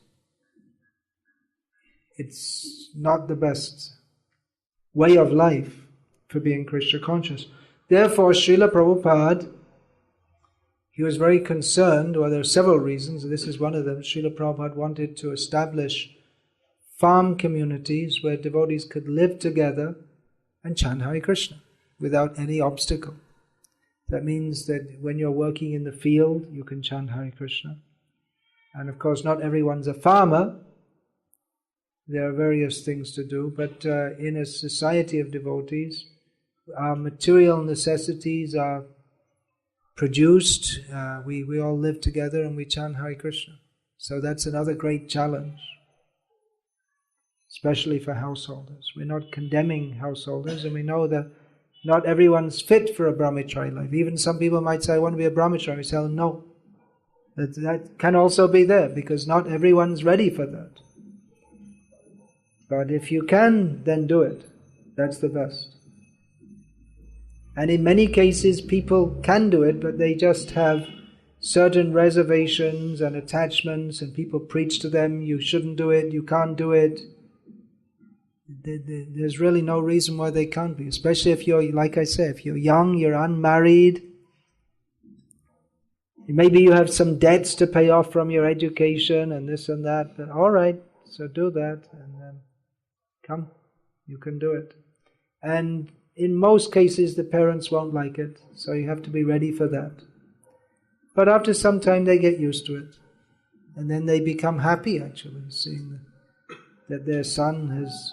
not the best way of life for being Krishna conscious. Therefore, Srila Prabhupada, he was very concerned, well, there are several reasons, this is one of them. Srila Prabhupada wanted to establish farm communities where devotees could live together and chant Hare Krishna without any obstacle. That means that when you're working in the field, you can chant Hare Krishna. And of course, not everyone's a farmer. There are various things to do, but in a society of devotees, our material necessities are produced, we all live together and we chant Hare Krishna. So that's another great challenge, especially for householders. We're not condemning householders, and we know that not everyone's fit for a brahmachari life. Even some people might say, I want to be a brahmachari. We say, no. That can also be there, because not everyone's ready for that. But if you can, then do it. That's the best. And in many cases, people can do it, but they just have certain reservations and attachments, and people preach to them, you shouldn't do it, you can't do it. There's really no reason why they can't be, especially if you're, like I said, if you're young, you're unmarried, maybe you have some debts to pay off from your education and this and that, but all right, so do that, and then come, you can do it. And in most cases, the parents won't like it, so you have to be ready for that. But after some time, they get used to it, and then they become happy, actually, seeing that their son has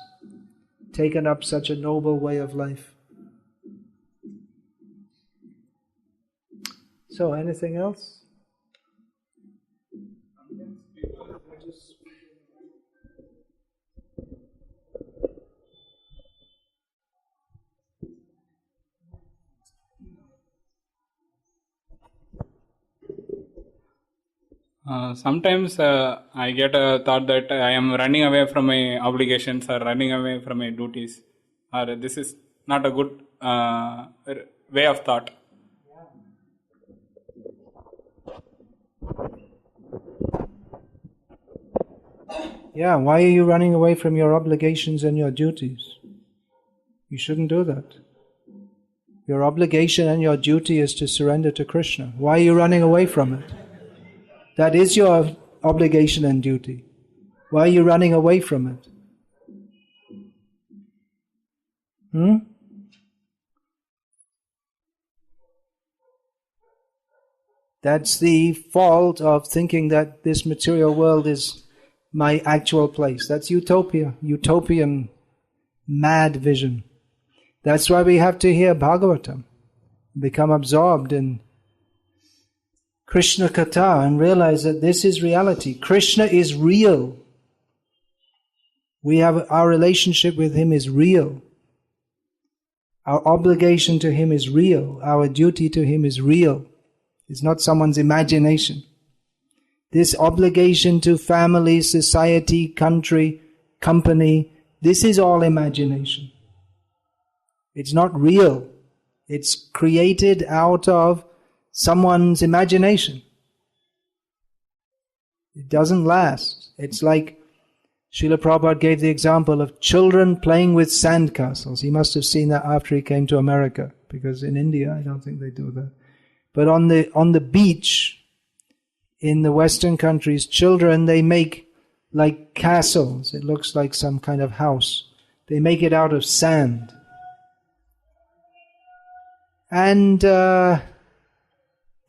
taken up such a noble way of life. So, anything else? Sometimes I get a thought that I am running away from my obligations or running away from my duties, or this is not a good way of thought. Yeah, why are you running away from your obligations and your duties? You shouldn't do that. Your obligation and your duty is to surrender to Krishna. Why are you running away from it? That is your obligation and duty. Why are you running away from it? That's the fault of thinking that this material world is my actual place. That's utopia, utopian mad vision. That's why we have to hear Bhagavatam, become absorbed in Krishna Katha and realize that this is reality. Krishna is real. Our relationship with Him is real. Our obligation to Him is real. Our duty to Him is real. It's not someone's imagination. This obligation to family, society, country, company, this is all imagination. It's not real. It's created out of someone's imagination. It doesn't last. It's like Srila Prabhupada gave the example of children playing with sandcastles. He must have seen that after he came to America, because in India I don't think they do that. But on the beach in the Western countries, children, they make like castles. It looks like some kind of house. They make it out of sand. And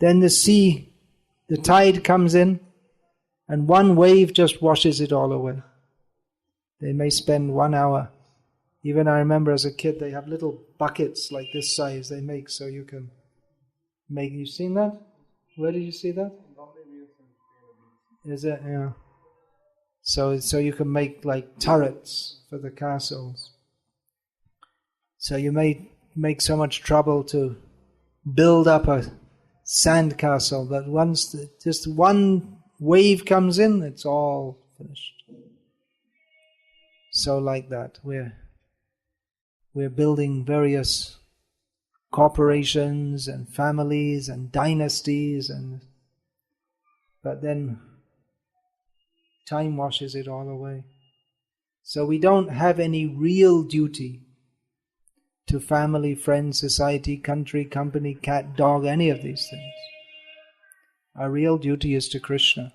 then the tide comes in, and one wave just washes it all away. They may spend 1 hour. Even I remember as a kid, they have little buckets like this size they make so you can make. You seen that? Where did you see that? Is it? Yeah. So you can make like turrets for the castles. So you may make so much trouble to build up a sand castle that once just one wave comes in, it's all finished. So like that, we're building various corporations and families and dynasties, but then time washes it all away. So we don't have any real duty to family, friends, society, country, company, cat, dog, any of these things. Our real duty is to Krishna.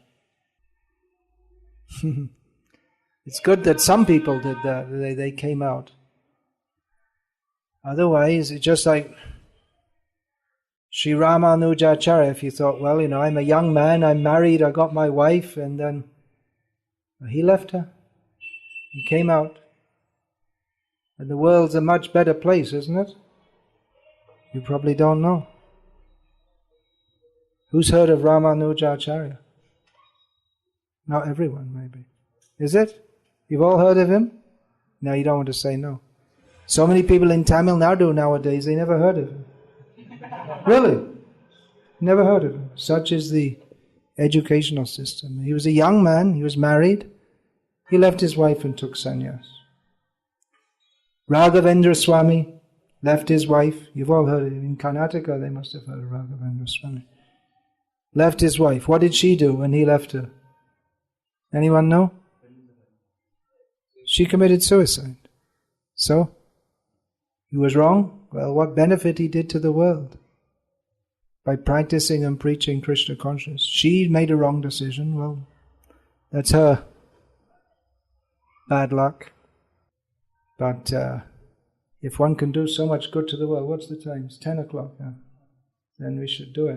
It's good that some people did that. They came out. Otherwise, it's just like Sri Ramanujacharya. If you thought, well, I'm a young man, I'm married, I got my wife, and then he left her. He came out. And the world's a much better place, isn't it? You probably don't know. Who's heard of Ramanujacharya? Not everyone, maybe. Is it? You've all heard of him? Now you don't want to say no. So many people in Tamil Nadu nowadays, they never heard of him. Really? Never heard of him. Such is the educational system. He was a young man, he was married. He left his wife and took sannyas. Raghavendra Swami left his wife. You've all heard of him. In Karnataka, they must have heard of Raghavendra Swami. Left his wife. What did she do when he left her? Anyone know? She committed suicide. So, he was wrong? Well, what benefit he did to the world by practicing and preaching Krishna consciousness. She made a wrong decision. Well, that's her bad luck. But if one can do so much good to the world, what's the time? It's 10 o'clock now. Then we should do it.